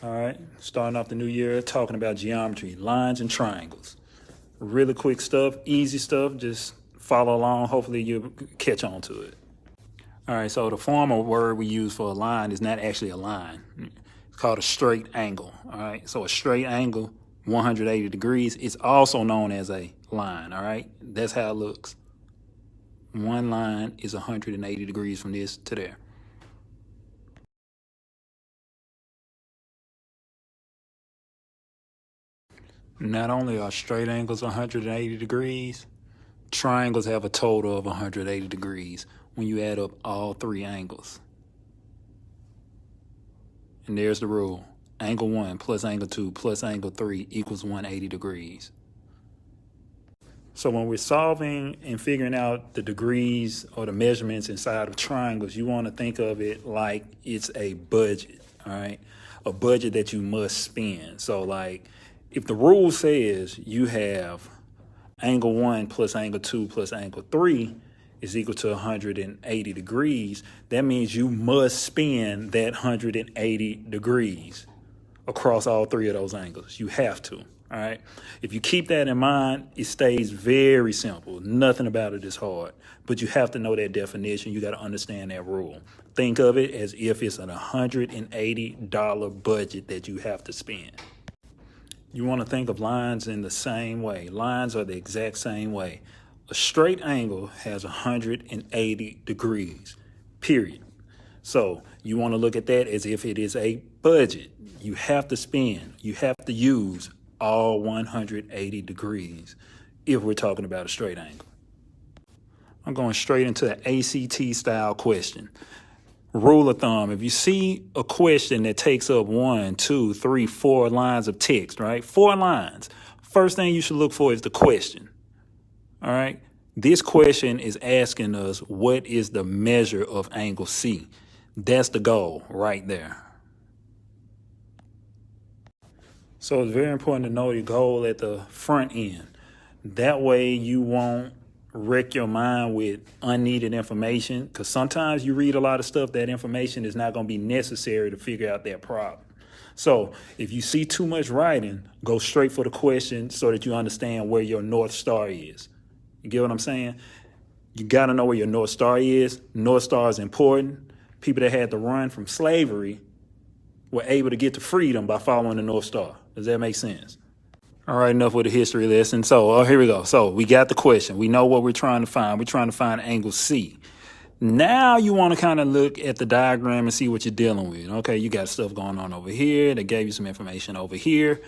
All right, starting off the new year talking about geometry, lines and triangles. Really quick stuff, easy stuff, just follow along. Hopefully you'll catch on to it. All right, so the formal word we use for a line is not actually a line. It's called a straight angle. All right, so a straight angle, 180 degrees, is also known as a line. All right, that's how it looks. One line is 180 degrees from this to there. Not only are straight angles 180 degrees, triangles have a total of 180 degrees when you add up all three angles. And there's the rule. Angle 1 plus angle 2 plus angle 3 equals 180 degrees. So when we're solving and figuring out the degrees or the measurements inside of triangles, you want to think of it like it's a budget, all right? A budget that you must spend. So like if the rule says you have angle 1 plus angle 2 plus angle 3 is equal to 180 degrees, that means you must spin that 180 degrees across all three of those angles. You have to, all right? If you keep that in mind, it stays very simple. Nothing about it is hard, but you have to know that definition. You got to understand that rule. Think of it as if it's an $180 budget that you have to spend. You want to think of lines in the same way. Lines are the exact same way. A straight angle has 180 degrees, period. So you want to look at that as if it is a budget. You have to spend, you have to use all 180 degrees if we're talking about a straight angle. I'm going straight into an ACT style question. Rule of thumb, if you see a question that takes up 1, 2, 3, 4 lines of text, right? 4 lines. First thing you should look for is the question. All right. This question is asking us, what is the measure of angle C? That's the goal right there. So it's very important to know your goal at the front end. That way you won't wreck your mind with unneeded information, because sometimes you read a lot of stuff, that information is not going to be necessary to figure out that problem. So if you see too much writing, go straight for the question so that you understand where your North Star is. You get what I'm saying? You got to know where your North Star is. North Star is important. People that had to run from slavery were able to get to freedom by following the North Star. Does that make sense? All right, enough with the history lesson. So here we go. So we got the question. We know what we're trying to find. We're trying to find angle C. Now you want to kind of look at the diagram and see what you're dealing with. Okay, you got stuff going on over here. They gave you some information over here.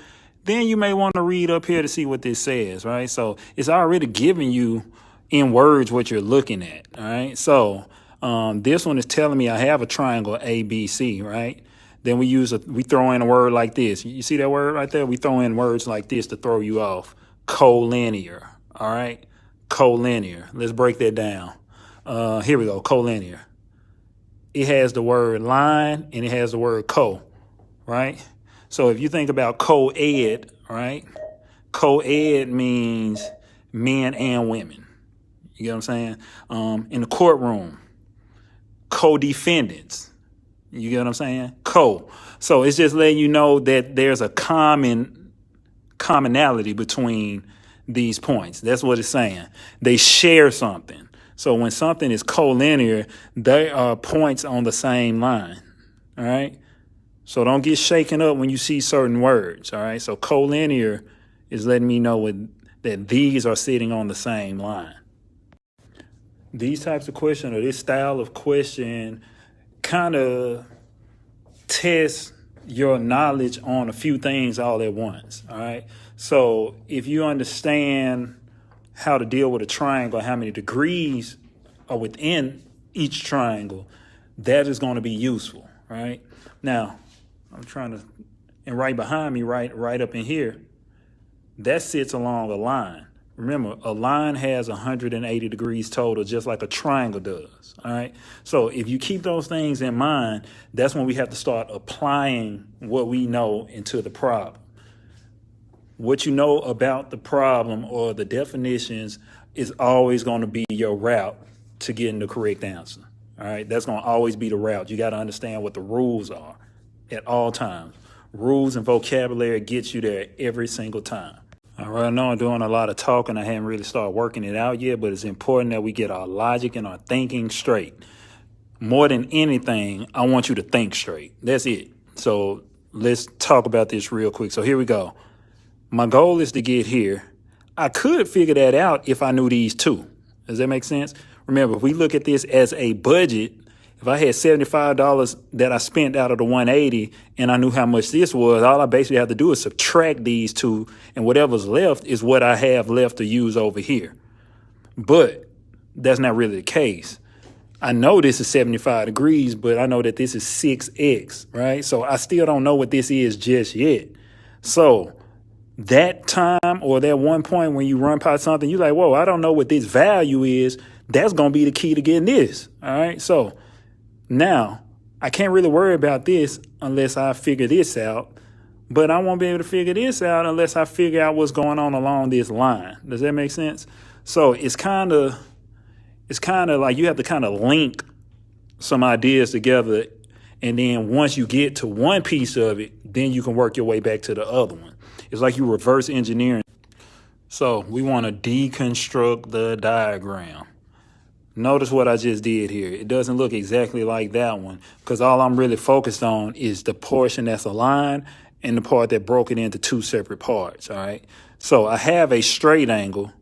Then you may want to read up here to see what this says, right? So it's already giving you in words what you're looking at, all right? So this one is telling me I have a triangle ABC, right? Then we throw in a word like this. You see that word right there? We throw in words like this to throw you off. Collinear, all right? Collinear. Let's break that down. Here we go, collinear. It has the word line and it has the word co, right? So if you think about co-ed, right? Co-ed means men and women. You get what I'm saying? In the courtroom, co-defendants. You get what I'm saying? So it's just letting you know that there's a commonality between these points. That's what it's saying. They share something. So when something is collinear, they are points on the same line. All right? So don't get shaken up when you see certain words. All right? So collinear is letting me know that these are sitting on the same line. These types of questions, or this style of question, kind of test your knowledge on a few things all at once, all right? So if you understand how to deal with a triangle, how many degrees are within each triangle, that is going to be useful, right? Now, and right behind me, right up in here, that sits along a line. Remember, a line has 180 degrees total, just like a triangle does, all right? So if you keep those things in mind, that's when we have to start applying what we know into the problem. What you know about the problem or the definitions is always going to be your route to getting the correct answer, all right? That's going to always be the route. You got to understand what the rules are at all times. Rules and vocabulary gets you there every single time. All right, I know I'm doing a lot of talking. I haven't really started working it out yet, but it's important that we get our logic and our thinking straight. More than anything, I want you to think straight. That's it. So let's talk about this real quick. So here we go. My goal is to get here. I could figure that out if I knew these two. Does that make sense? Remember, if we look at this as a budget, if I had $75 that I spent out of the 180 and I knew how much this was, all I basically have to do is subtract these two, and whatever's left is what I have left to use over here. But that's not really the case. I know this is 75 degrees, but I know that this is 6x, right? So I still don't know what this is just yet. So that time or that one point when you run past something, you're like, whoa, I don't know what this value is. That's going to be the key to getting this, all right? So now I can't really worry about this unless I figure this out, but I won't be able to figure this out unless I figure out what's going on along this line. Does that make sense? So it's kind of like you have to kind of link some ideas together, and then once you get to one piece of it, then you can work your way back to the other one. It's like you reverse engineering. So we want to deconstruct the diagram. Notice what I just did here. It doesn't look exactly like that one because all I'm really focused on is the portion that's aligned and the part that broke it into two separate parts, all right? So I have a straight angle,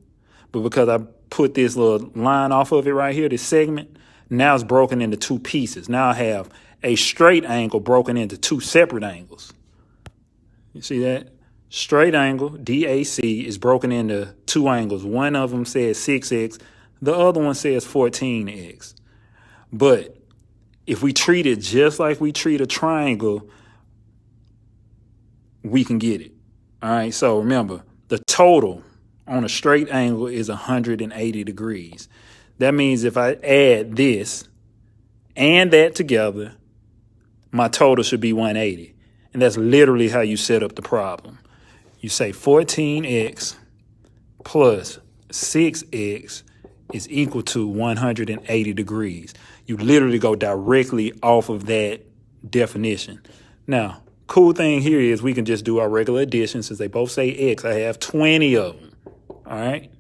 but because I put this little line off of it right here, this segment, now it's broken into two pieces. Now I have a straight angle broken into two separate angles. You see that? Straight angle, DAC, is broken into two angles. One of them says 6x. The other one says 14x. But if we treat it just like we treat a triangle, we can get it. All right, so remember, the total on a straight angle is 180 degrees. That means if I add this and that together, my total should be 180. And that's literally how you set up the problem. You say 14x plus 6x is equal to 180 degrees. You literally go directly off of that definition. Now, cool thing here is we can just do our regular addition. Since they both say x, I have 20 of them. All right.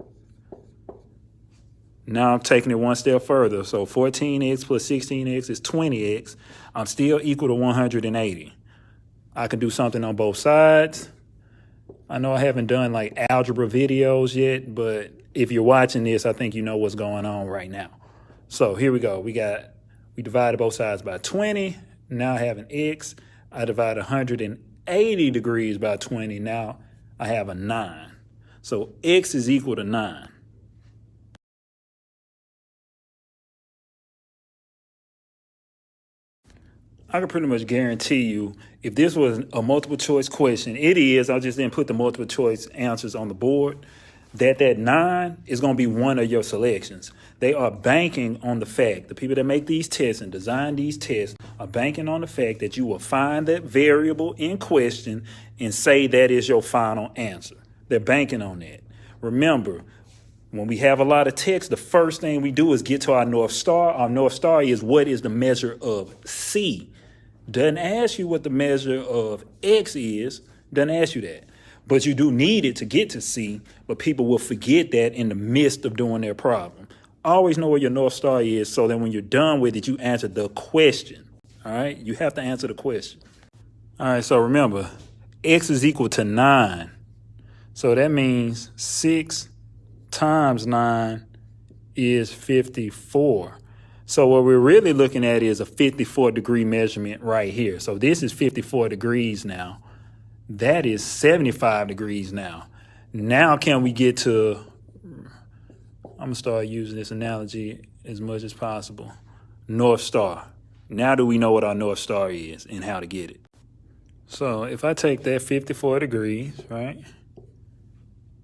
Now I'm taking it one step further. So 14x plus 16x is 20x. I'm still equal to 180. I can do something on both sides. I know I haven't done like algebra videos yet, but if you're watching this, I think you know what's going on right now. So here we go. We divided both sides by 20. Now I have an x. I divide 180 degrees by 20. Now I have a 9. So x is equal to 9. I can pretty much guarantee you if this was a multiple choice question, it is, I just didn't put the multiple choice answers on the board, that 9 is going to be one of your selections. They are banking on the fact, the people that make these tests and design these tests are banking on the fact that you will find that variable in question and say that is your final answer. They're banking on that. Remember, when we have a lot of text, the first thing we do is get to our North Star. Our North Star is what is the measure of C. Doesn't ask you what the measure of X is. Doesn't ask you that. But you do need it to get to C, but people will forget that in the midst of doing their problem. Always know where your North Star is so that when you're done with it, you answer the question. All right? You have to answer the question. All right, so remember, X is equal to 9. So that means 6 times 9 is 54. So what we're really looking at is a 54-degree measurement right here. So this is 54 degrees now. That is 75 degrees now. Now can we get to, I'm going to start using this analogy as much as possible, North Star. Now do we know what our North Star is and how to get it? So if I take that 54 degrees, right,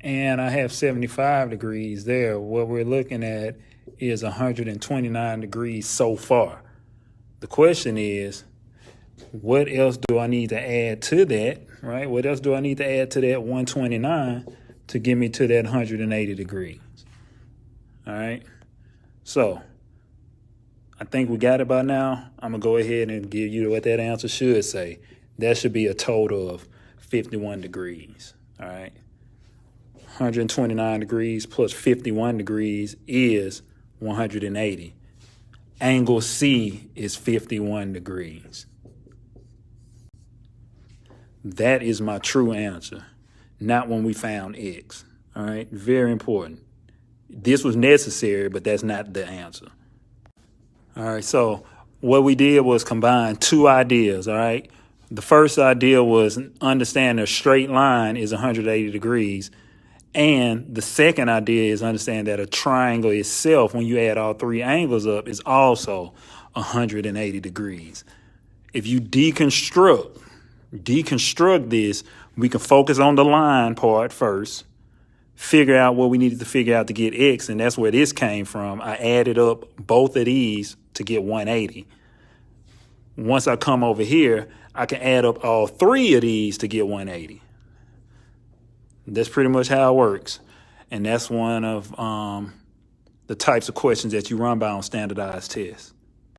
and I have 75 degrees there, what we're looking at is 129 degrees so far. The question is, what else do I need to add to that, right? What else do I need to add to that 129 to get me to that 180 degrees? All right. So I think we got it by now. I'm going to go ahead and give you what that answer should say. That should be a total of 51 degrees, all right? 129 degrees plus 51 degrees is 180. Angle C is 51 degrees. That is my true answer, not when we found X, all right? Very important. This was necessary, but that's not the answer. All right, so what we did was combine two ideas, all right? The first idea was understand a straight line is 180 degrees. And the second idea is understand that a triangle itself, when you add all three angles up, is also 180 degrees. If you deconstruct this, we can focus on the line part first, figure out what we needed to figure out to get X, and that's where this came from. I added up both of these to get 180. Once I come over here, I can add up all three of these to get 180. That's pretty much how it works. And that's one of the types of questions that you run by on standardized tests.